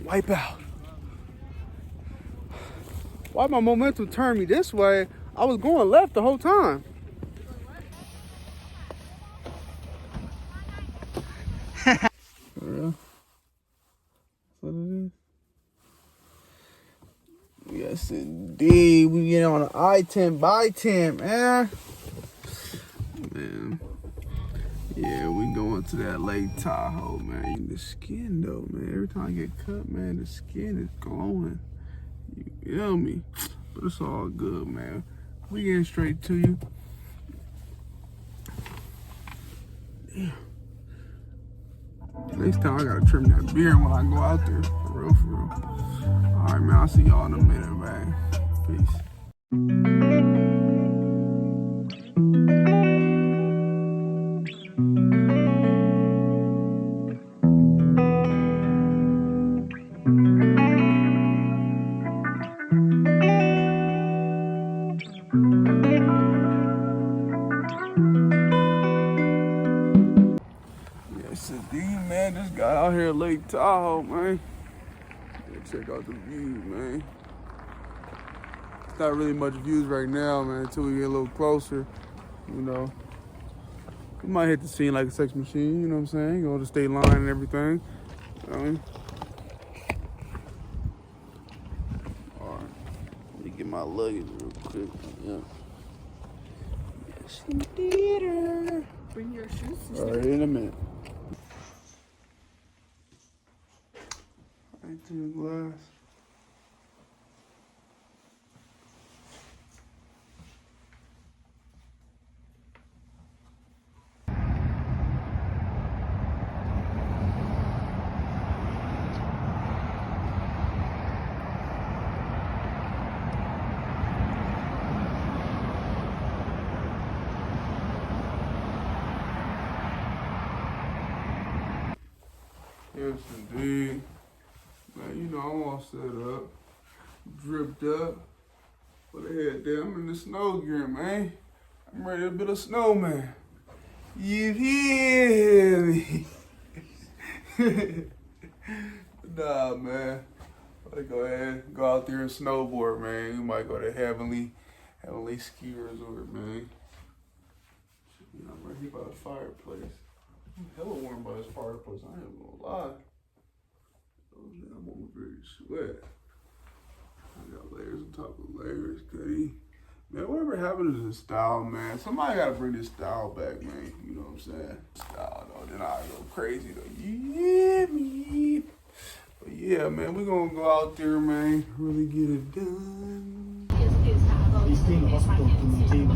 wipe out. Why my momentum turned me this way? I was going left the whole time. For real? That's what it is? Yes, indeed. We get on an I-10 by 10, man. Man. Yeah, we going to that Lake Tahoe, man. The skin, though, man. Every time I get cut, man, the skin is glowing. You feel me? But it's all good, man. We getting straight to you. Damn. Next time I gotta trim that beard when I go out there. For real, for real. All right, man. I'll see y'all in a minute, man. Peace. Yes, indeed, man. Just got out here at Lake Tahoe, man. Yeah, check out the views, man. It's not really much views right now, man, until we get a little closer, you know. We might hit the scene like a sex machine, you know what I'm saying? Go to the state line and everything. You know what I mean? All right. Let me get my luggage real quick. Yeah. Yes, indeed. Bring your shoes. All right, in a minute. Right to the glass. Yes, indeed. Man, you know, I'm all set up, dripped up, put a head down. I'm in the snow gear, man. I'm ready to build a snowman. You hear me? Nah, man. Let's go ahead, go out there and snowboard, man. We might go to Heavenly Ski Resort, man. You know, I'm right here by the fireplace. I'm hella warm by this fireplace, I ain't gonna lie. Oh, man, I'm over ready to sweat. I got layers on top of layers, goody. Man, whatever happened to the style, man? Somebody gotta bring this style back, man. You know what I'm saying? Style, though. Then I go crazy, though. You hear me? But yeah, man, we gonna go out there, man. Really get it done. He's staying in the hospital to maintain the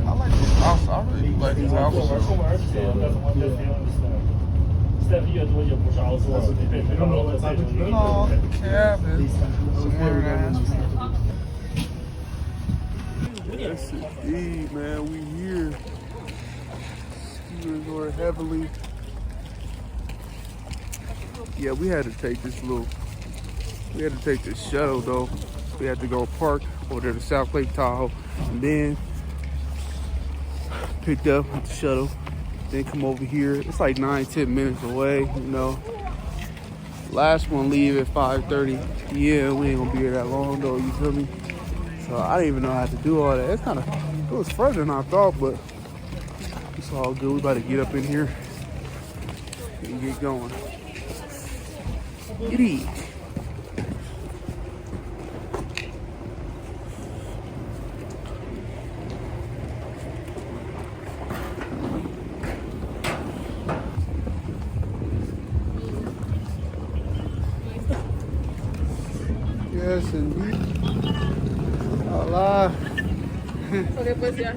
I like this house. I really like this house. Oh, cabin. Yes, indeed, man. We here. Ski resort Heavenly. Yeah, we had to take this shuttle though. We had to go park over there to South Lake Tahoe and then picked up with the shuttle. Then come over here. It's like 9-10 minutes away, you know. Last one leave at 5:30. Yeah, we ain't gonna be here that long though, you feel me? So I didn't even know how to do all that. It was further than I thought, but it's all good. We about to get up in here and get going. Get eat. Yes, indeed. Hola. Ok, pues ya.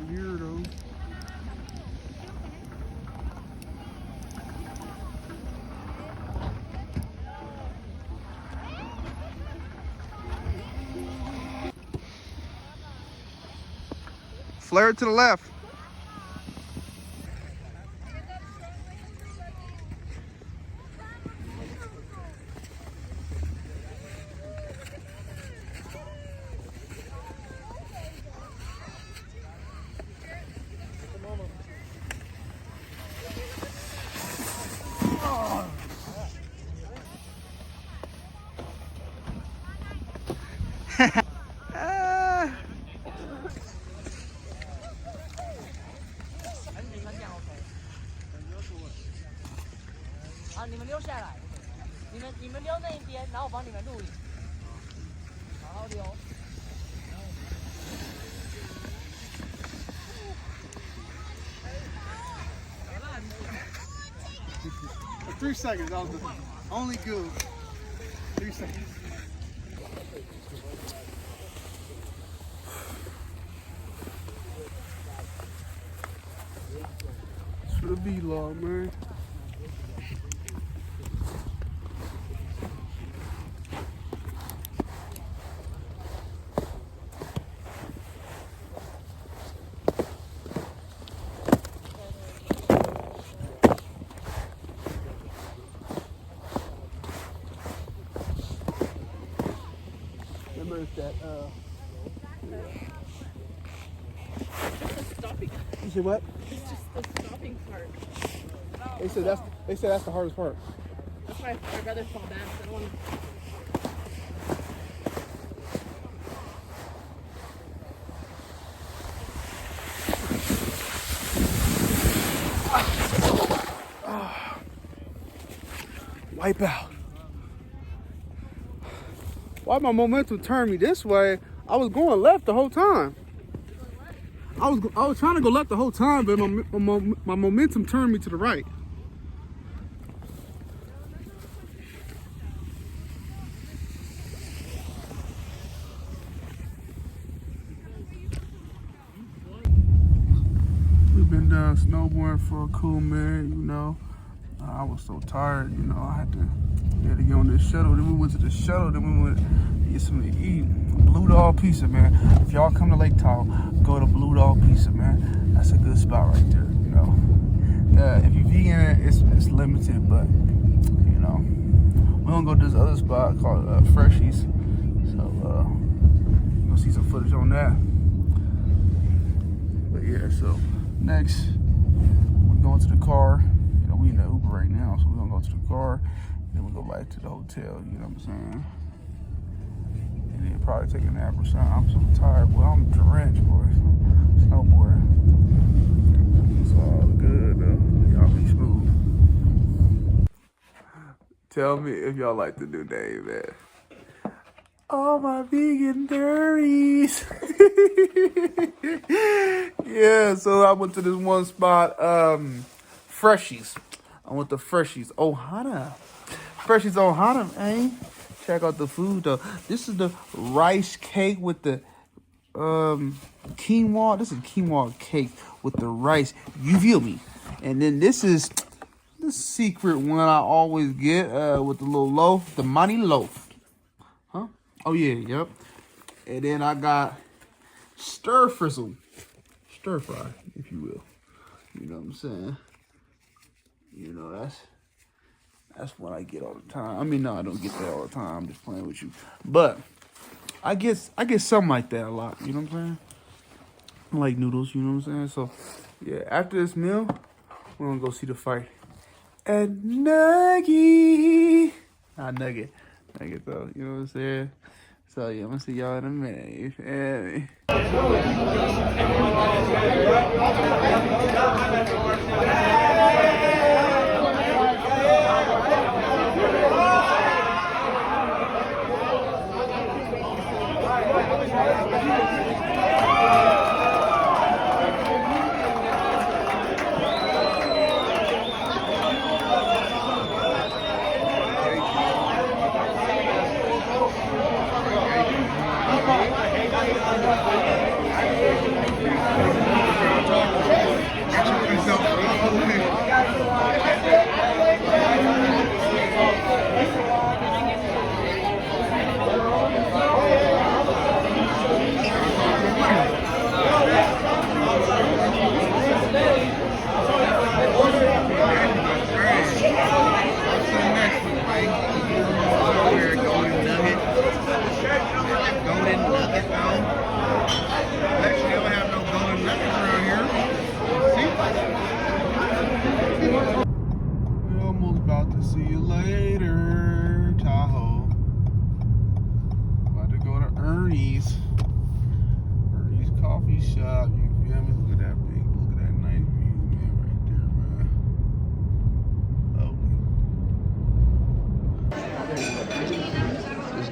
Here though. Flare it to the left. Ah. 好，你们溜下来，你们溜那一边，然后我帮你们录影，好好溜。For 3 seconds, I was the only good. 3 seconds. For the vlog, man. Remember it's that, You said what? It's just the stopping part. They said that's the hardest part. That's why I'd rather fall back. I don't want to. Wipe out. Why my momentum turned me this way? I was going left the whole time. I was trying to go left the whole time, but my momentum turned me to the right. We've been down snowboarding for a cool minute, you know. I was so tired, you know. I had to get on this shuttle. Then we went to the shuttle. Then we went to get something to eat. Blue Dog Pizza, man. If y'all come to Lake Tahoe, go to Blue Dog Pizza, man. That's a good spot right there, you know. If you're vegan, it's limited, but you know, we're gonna go to this other spot called Freshies. So you're gonna see some footage on that. But yeah, so next we're going to the car. You know, we in the Uber right now, so we're gonna go to the car, then we go back to the hotel. You know what I'm saying? And then probably take a nap or something. I'm so tired, boy. I'm drenched, boy. Snowboarding. It's all good though. Y'all be smooth. Tell me if y'all like the new name, man. All my vegan dirties. Yeah, so I went to this one spot, Freshies. I went to Freshies Ohana. Freshies Ohana, man. Check out the food though. This is the rice cake with the quinoa. This is quinoa cake with the rice. You feel me? And then this is the secret one I always get with the little loaf, the money loaf. Huh? Oh yeah, yep. And then I got stir frizzle. Stir fry, if you will. You know what I'm saying? You know, that's what I get all the time. I mean, no, I don't get that all the time. I'm just playing with you. But I get something like that a lot. You know what I'm saying? I like noodles, you know what I'm saying? So, yeah, after this meal, we're going to go see the fight at Nugget. Not Nugget. Nugget, though. You know what I'm saying? So, yeah, I'm going to see y'all in a minute. You feel me?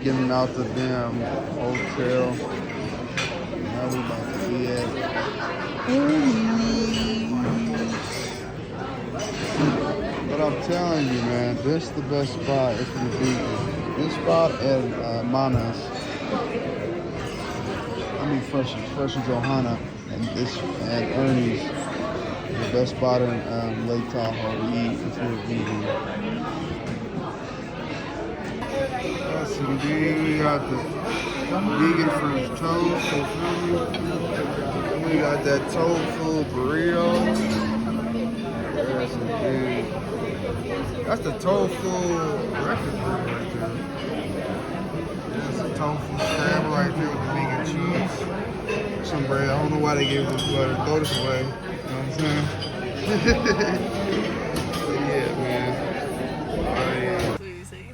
getting out the damn hotel. Now we about to be at But I'm telling you, man, this is the best spot if you're vegan. This spot and Manas, Fresh and Johanna, and Ernie's, the best spot in Lake Tahoe to eat if you're vegan. Yes, indeed, we got the vegan French toast. We got that tofu burrito. Yes, indeed. That's the tofu breakfast burrito right there. That's the tofu scramble right there with the vegan cheese. Some bread. I don't know why they gave us butter. Throw this away. You know what I'm saying? Yeah, man.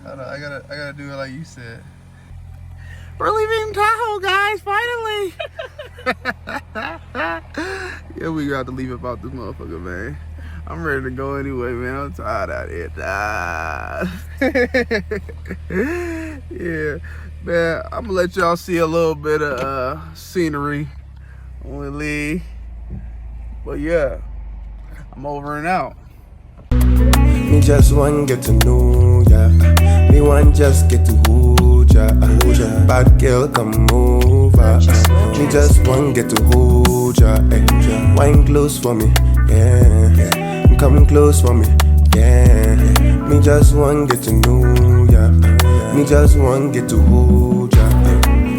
Hold on, I gotta do it like you said. We're leaving Tahoe, guys, finally! Yeah, we got to leave about this motherfucker, man. I'm ready to go anyway, man. I'm tired out here. Yeah, man, I'm gonna let y'all see a little bit of scenery when we leave. But yeah, I'm over and out. Me just want get to know ya. Me want just get to hold ya. Bad girl come over. Me just want get to hold ya. Wine close for me, yeah. Come close for me, yeah. Me just want get to know ya. Me just want get to hold ya.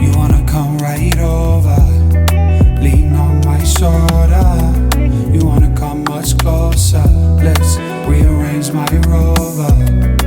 You wanna come right over, lean on my shoulder. You wanna come much closer, let's rearrange my rover.